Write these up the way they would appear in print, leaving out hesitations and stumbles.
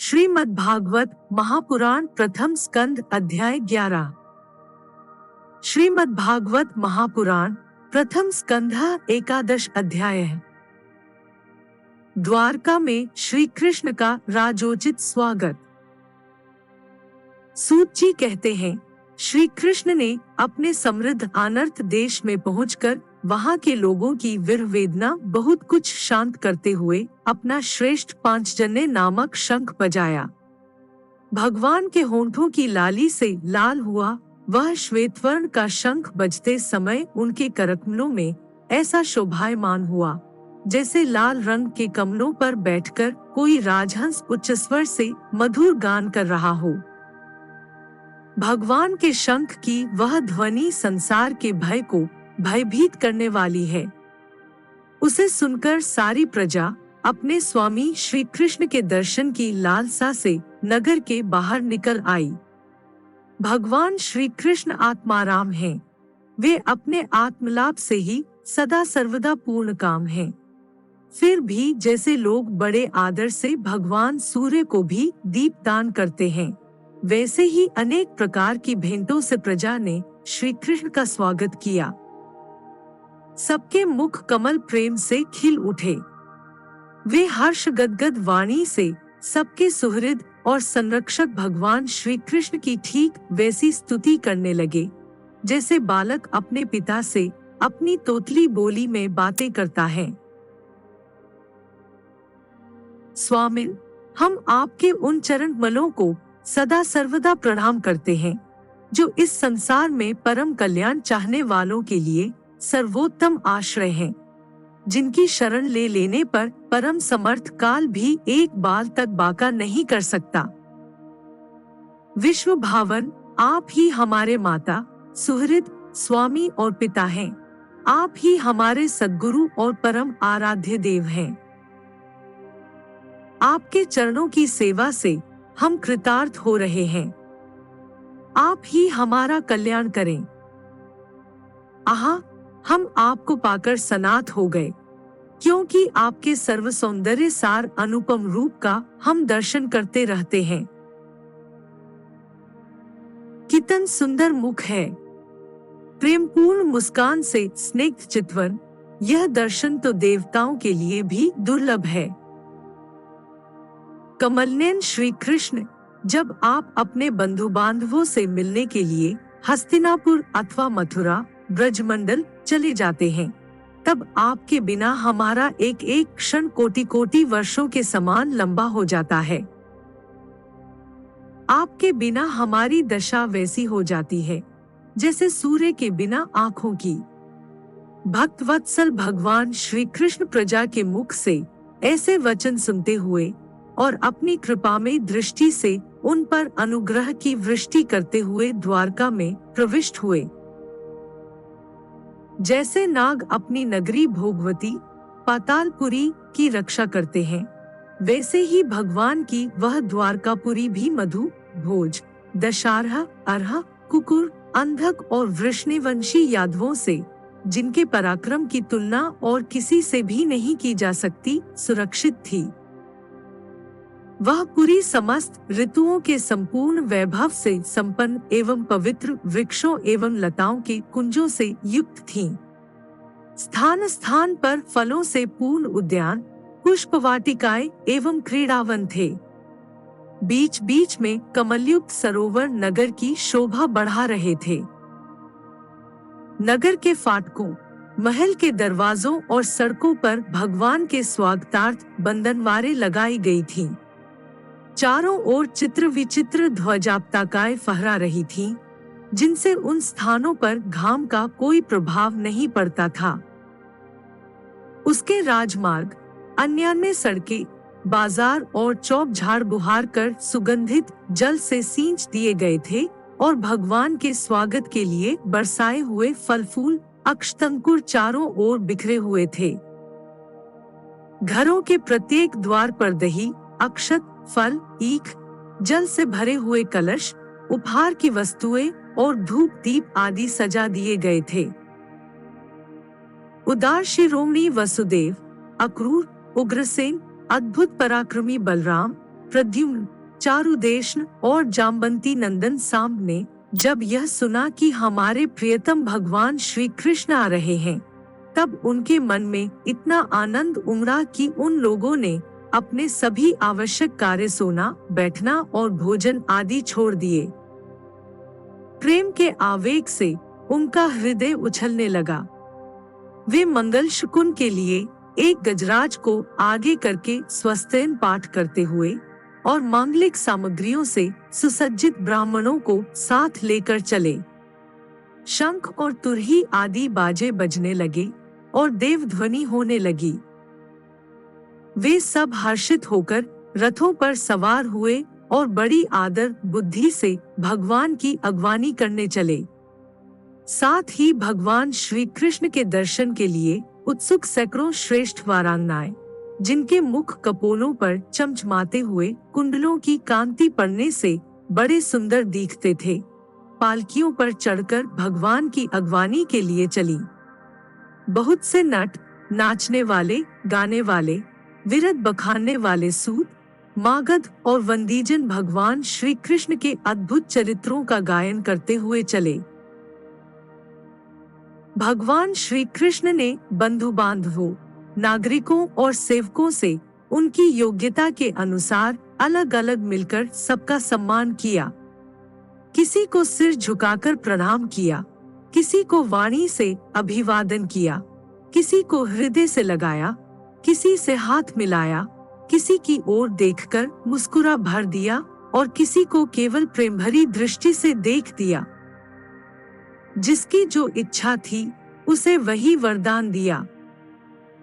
श्रीमद्भागवत महापुराण प्रथम स्कंद अध्याय 11। श्रीमद्भागवत महापुराण प्रथम स्कंध एकादश अध्याय है। द्वारका में श्री कृष्ण का राजोचित स्वागत। सूत जी कहते हैं, श्री कृष्ण ने अपने समृद्ध अनर्थ देश में पहुंचकर वहां के लोगों की विरह वेदना बहुत कुछ शांत करते हुए अपना श्रेष्ठ पांचजन्य नामक शंख बजाया। भगवान के होंठों की लाली से लाल हुआ वह श्वेतवर्ण का शंख बजते समय उनके करकमलों में ऐसा शोभायमान हुआ जैसे लाल रंग के कमलों पर बैठकर कोई राजहंस उच्च स्वर से मधुर गान कर रहा हो। भगवान के शंख की वह ध्वनि संसार के भय को भयभीत करने वाली है। उसे सुनकर सारी प्रजा अपने स्वामी श्री कृष्ण के दर्शन की लालसा से नगर के बाहर निकल आई। भगवान श्री कृष्ण आत्माराम हैं। वे अपने आत्मलाभ से ही सदा सर्वदा पूर्ण काम हैं। फिर भी जैसे लोग बड़े आदर से भगवान सूर्य को भी दीप दान करते हैं, वैसे ही अनेक प्रकार की भेंटों से प्रजा ने श्री कृष्ण का स्वागत किया। सबके मुख कमल प्रेम से खिल उठे। वे हर्ष गदगद वाणी से सबके सुहृद और संरक्षक भगवान श्री कृष्ण की ठीक वैसी स्तुति करने लगे जैसे बालक अपने पिता से अपनी तोतली बोली में बातें करता है। स्वामी, हम आपके उन चरण कमलों को सदा सर्वदा प्रणाम करते हैं जो इस संसार में परम कल्याण चाहने वालों के लिए सर्वोत्तम आश्रय हैं, जिनकी शरण ले लेने पर परम समर्थ काल भी एक बाल तक बाका नहीं कर सकता। विश्व भावन, आप ही हमारे माता, सुहृद, स्वामी और पिता हैं। आप ही हमारे सद्गुरु और परम आराध्य देव हैं। आपके चरणों की सेवा से हम कृतार्थ हो रहे हैं। आप ही हमारा कल्याण करें। आहा, हम आपको पाकर सनाथ हो गए, क्योंकि आपके सर्व सौंदर्य सार अनुपम रूप का हम दर्शन करते रहते हैं। कितन सुंदर मुख है, प्रेमपूर्ण मुस्कान से स्निग्ध चितवन, यह दर्शन तो देवताओं के लिए भी दुर्लभ है। कमलनयन श्री कृष्ण, जब आप अपने बंधु बांधवों से मिलने के लिए हस्तिनापुर अथवा मथुरा ब्रजमंडल चले जाते हैं, तब आपके बिना हमारा एक एक क्षण कोटि कोटि वर्षों के समान लंबा हो जाता है। आपके बिना हमारी दशा वैसी हो जाती है जैसे सूर्य के बिना आँखों की। भक्त वत्सल भगवान श्री कृष्ण प्रजा के मुख से ऐसे वचन सुनते हुए और अपनी कृपा में दृष्टि से उन पर अनुग्रह की वृष्टि करते हुए द्वारका में प्रविष्ट हुए। जैसे नाग अपनी नगरी भोगवती पातालपुरी की रक्षा करते हैं, वैसे ही भगवान की वह द्वारकापुरी भी मधु, भोज, दशारह, अरह, कुकुर, अंधक और वृष्णिवंशी यादवों से, जिनके पराक्रम की तुलना और किसी से भी नहीं की जा सकती, सुरक्षित थी। वह पुरी समस्त ऋतुओं के संपूर्ण वैभव से संपन्न एवं पवित्र वृक्षों एवं लताओं के कुंजों से युक्त थीं। स्थान स्थान पर फलों से पूर्ण उद्यान, पुष्पवाटिकाएं एवं क्रीड़ावन थे। बीच बीच में कमलयुक्त सरोवर नगर की शोभा बढ़ा रहे थे। नगर के फाटकों, महल के दरवाजों और सड़कों पर भगवान के स्वागतार्थ बंधनवारें लगाई गई थीं। चारों ओर चित्र विचित्र ध्वजापताकाएं फहरा रही थीं, जिनसे उन स्थानों पर घाम का कोई प्रभाव नहीं पड़ता था। उसके राजमार्ग, अन्य सड़कें, बाजार और चौक झाड़ बुहार कर सुगंधित जल से सींच दिए गए थे और भगवान के स्वागत के लिए बरसाए हुए फल फूल अक्षतंकुर चारों ओर बिखरे हुए थे। घरों के प्रत्येक द्वार पर दही, अक्षत, फल, ईख, जल से भरे हुए कलश, उपहार की वस्तुएं और धूप दीप आदि सजा दिए गए थे। उदार शिरोमणि वसुदेव, अक्रूर, उग्रसेन, अद्भुत पराक्रमी बलराम, प्रद्युम्न, चारुदेशन और जाम्बंती नंदन सांब ने जब यह सुना कि हमारे प्रियतम भगवान श्री कृष्ण आ रहे हैं, तब उनके मन में इतना आनंद उमड़ा कि उन लोगों ने अपने सभी आवश्यक कार्य, सोना, बैठना और भोजन आदि छोड़ दिए। प्रेम के आवेग से उनका हृदय उछलने लगा। वे मंगल शकुन के लिए एक गजराज को आगे करके स्वस्तिन पाठ करते हुए और मांगलिक सामग्रियों से सुसज्जित ब्राह्मणों को साथ लेकर चले। शंख और तुरही आदि बाजे बजने लगे और देवध्वनि होने लगी। वे सब हर्षित होकर रथों पर सवार हुए और बड़ी आदर बुद्धि से भगवान की अगवानी करने चले। साथ ही भगवान श्री कृष्ण के दर्शन के लिए उत्सुक सैकड़ों श्रेष्ठ वारांगनाएं, जिनके मुख कपोलों पर चमचमाते हुए कुंडलों की कांति पड़ने से बड़े सुंदर दिखते थे, पालकियों पर चढ़कर भगवान की अगवानी के लिए चली। बहुत से नट, नाचने वाले, गाने वाले, विरत बखानने वाले सूत, मागध और वंदीजन भगवान श्री कृष्ण के अद्भुत चरित्रों का गायन करते हुए चले। भगवान श्री कृष्ण ने बंधु बांधवों, नागरिकों और सेवकों से उनकी योग्यता के अनुसार अलग अलग मिलकर सबका सम्मान किया। किसी को सिर झुकाकर प्रणाम किया, किसी को वाणी से अभिवादन किया, किसी को हृदय से लगाया, किसी से हाथ मिलाया, किसी की ओर देखकर मुस्कुरा भर दिया और किसी को केवल प्रेम भरी दृष्टि से देख दिया। जिसकी जो इच्छा थी उसे वही वरदान दिया।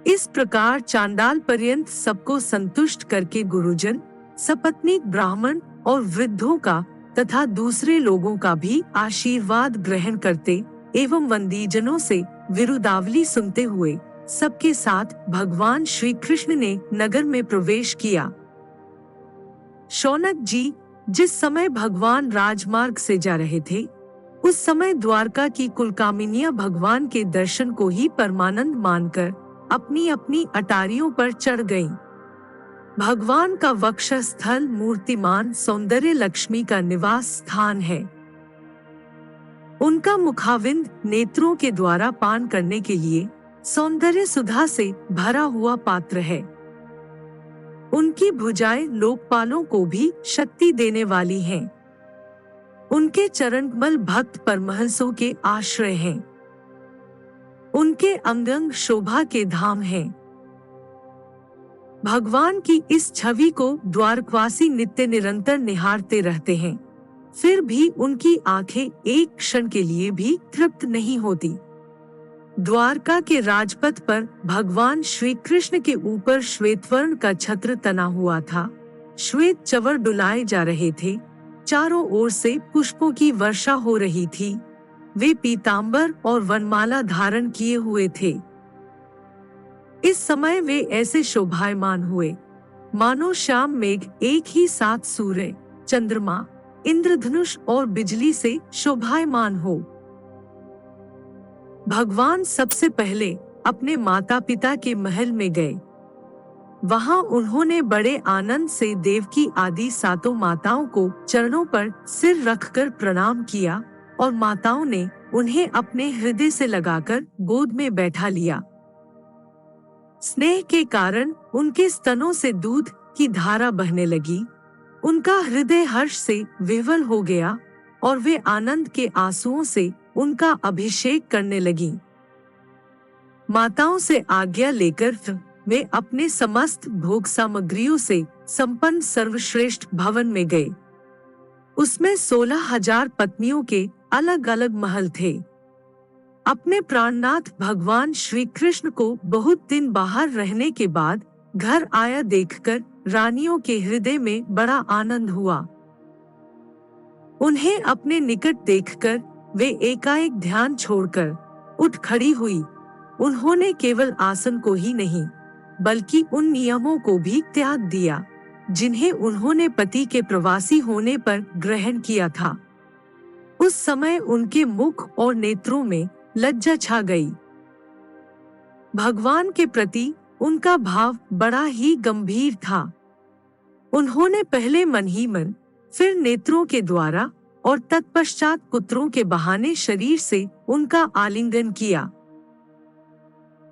इस प्रकार चांडाल पर्यंत सबको संतुष्ट करके गुरुजन, सपत्नीक ब्राह्मण और वृद्धों का तथा दूसरे लोगों का भी आशीर्वाद ग्रहण करते एवं वंदीजनों से विरुदावली सुनते हुए सबके साथ भगवान श्री कृष्ण ने नगर में प्रवेश किया। शौनक जी जिस समय भगवान राजमार्ग से जा रहे थे, उस समय द्वारका की कुलकामिनियां भगवान के दर्शन को ही परमानंद मानकर अपनी अपनी अटारियों पर चढ़ गईं। भगवान का वक्षस्थल मूर्तिमान सौंदर्य लक्ष्मी का निवास स्थान है। उनका मुखाविंद नेत्रों के द्वारा पान करने के लिए सौंदर्य सुधा से भरा हुआ पात्र है। उनकी भुजाएं लोकपालों को भी शक्ति देने वाली हैं। उनके चरणकमल भक्त परमहंसों के आश्रय हैं। उनके अंग शोभा के धाम हैं। भगवान की इस छवि को द्वारकवासी नित्य निरंतर निहारते रहते हैं, फिर भी उनकी आंखें एक क्षण के लिए भी तृप्त नहीं होती। द्वारका के राजपथ पर भगवान श्री कृष्ण के ऊपर श्वेतवर्ण का छत्र तना हुआ था। श्वेत चवर डुलाए जा रहे थे। चारों ओर से पुष्पों की वर्षा हो रही थी। वे पीतांबर और वनमाला धारण किए हुए थे। इस समय वे ऐसे शोभायमान हुए मानो श्याम मेघ एक ही साथ सूर्य, चंद्रमा, इंद्रधनुष और बिजली से शोभायमान हो। भगवान सबसे पहले अपने माता पिता के महल में गए। वहां उन्होंने बड़े आनंद से देवकी आदि सातों माताओं को चरणों पर सिर रखकर प्रणाम किया और माताओं ने उन्हें अपने हृदय से लगाकर गोद में बैठा लिया। स्नेह के कारण उनके स्तनों से दूध की धारा बहने लगी। उनका हृदय हर्ष से विह्वल हो गया और वे आनंद के आंसुओं से उनका अभिषेक करने लगी। माताओं से आज्ञा लेकर वे अपने समस्त भोग सामग्रियों से संपन्न सर्वश्रेष्ठ भवन में गए। उसमें 16,000 पत्नियों के अलग अलग महल थे। अपने प्राणनाथ भगवान श्री कृष्ण को बहुत दिन बाहर रहने के बाद घर आया देखकर रानियों के हृदय में बड़ा आनंद हुआ। उन्हें अपने निकट देखकर वे एकाएक ध्यान छोड़कर उठ खड़ी हुई। उन्होंने केवल आसन को ही नहीं बल्कि उन नियमों को भी त्याग दिया जिन्हें उन्होंने पति के प्रवासी होने पर ग्रहण किया था। उस समय उनके मुख और नेत्रों में लज्जा छा गई। भगवान के प्रति उनका भाव बड़ा ही गंभीर था। उन्होंने पहले मन ही मन, फिर नेत्रों के द्वारा और तत्पश्चात पुत्रों के बहाने शरीर से उनका आलिंगन किया।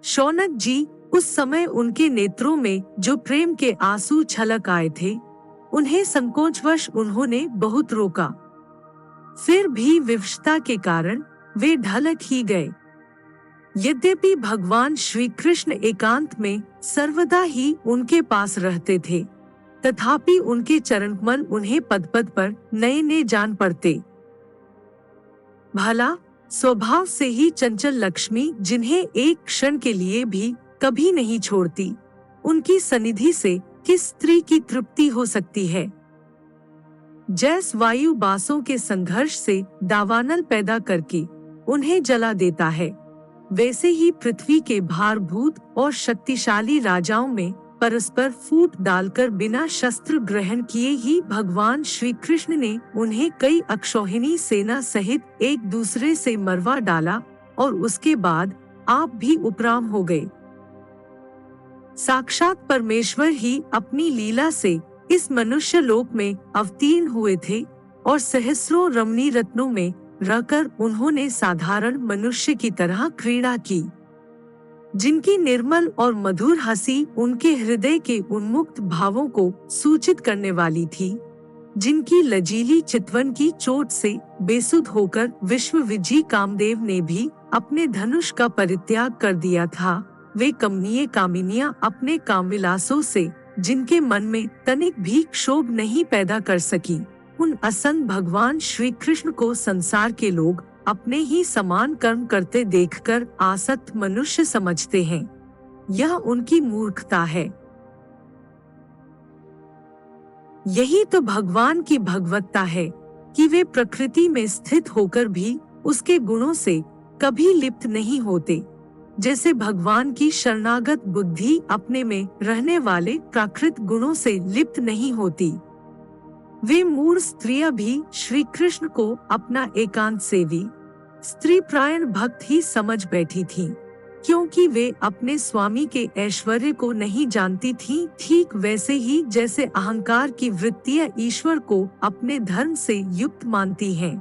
शौनक जी, उस समय उनके नेत्रों में जो प्रेम के आंसू छलक आए थे, उन्हें संकोचवश उन्होंने बहुत रोका। फिर भी विवशता के कारण वे ढलक ही गए। यद्यपि भगवान श्री कृष्ण एकांत में सर्वदा ही उनके पास रहते थे, तथापि उनके चरणकमल उन्हें पद पद पर नए नए जान पड़ते। भला स्वभाव से ही चंचल लक्ष्मी, जिन्हें एक क्षण के लिए भी कभी नहीं छोड़ती, उनकी सनिधि से किस स्त्री की तृप्ति हो सकती है। जैस वायु बासों के संघर्ष से दावानल पैदा करके उन्हें जला देता है, वैसे ही पृथ्वी के भारभूत और शक्तिशाली राजाओं में परस्पर फूट डालकर बिना शस्त्र ग्रहण किए ही भगवान श्री कृष्ण ने उन्हें कई अक्षौहिणी सेना सहित एक दूसरे से मरवा डाला और उसके बाद आप भी उपराम हो गए। साक्षात परमेश्वर ही अपनी लीला से इस मनुष्य लोक में अवतीर्ण हुए थे और सहस्रों रमणी रत्नों में रहकर उन्होंने साधारण मनुष्य की तरह क्रीड़ा की। जिनकी निर्मल और मधुर हंसी उनके हृदय के उन्मुक्त भावों को सूचित करने वाली थी, जिनकी लजीली चितवन की चोट से बेसुध होकर विश्व विजयी कामदेव ने भी अपने धनुष का परित्याग कर दिया था, वे कमनीय कामिनियां अपने कामविलासों से जिनके मन में तनिक भी क्षोभ नहीं पैदा कर सकी, उन असंग भगवान श्री कृष्ण को संसार के लोग अपने ही समान कर्म करते देखकर आसक्त मनुष्य समझते हैं। यह उनकी मूर्खता है। यही तो भगवान की भगवत्ता है कि वे प्रकृति में स्थित होकर भी उसके गुणों से कभी लिप्त नहीं होते, जैसे भगवान की शरणागत बुद्धि अपने में रहने वाले प्राकृत गुणों से लिप्त नहीं होती। वे मूढ़ स्त्रियां भी श्री कृष्ण को अपना एकांत सेवी स्त्री प्रायण भक्त ही समझ बैठी थीं, क्योंकि वे अपने स्वामी के ऐश्वर्य को नहीं जानती थीं, ठीक वैसे ही जैसे अहंकार की वृत्तियां ईश्वर को अपने धर्म से युक्त मानती हैं।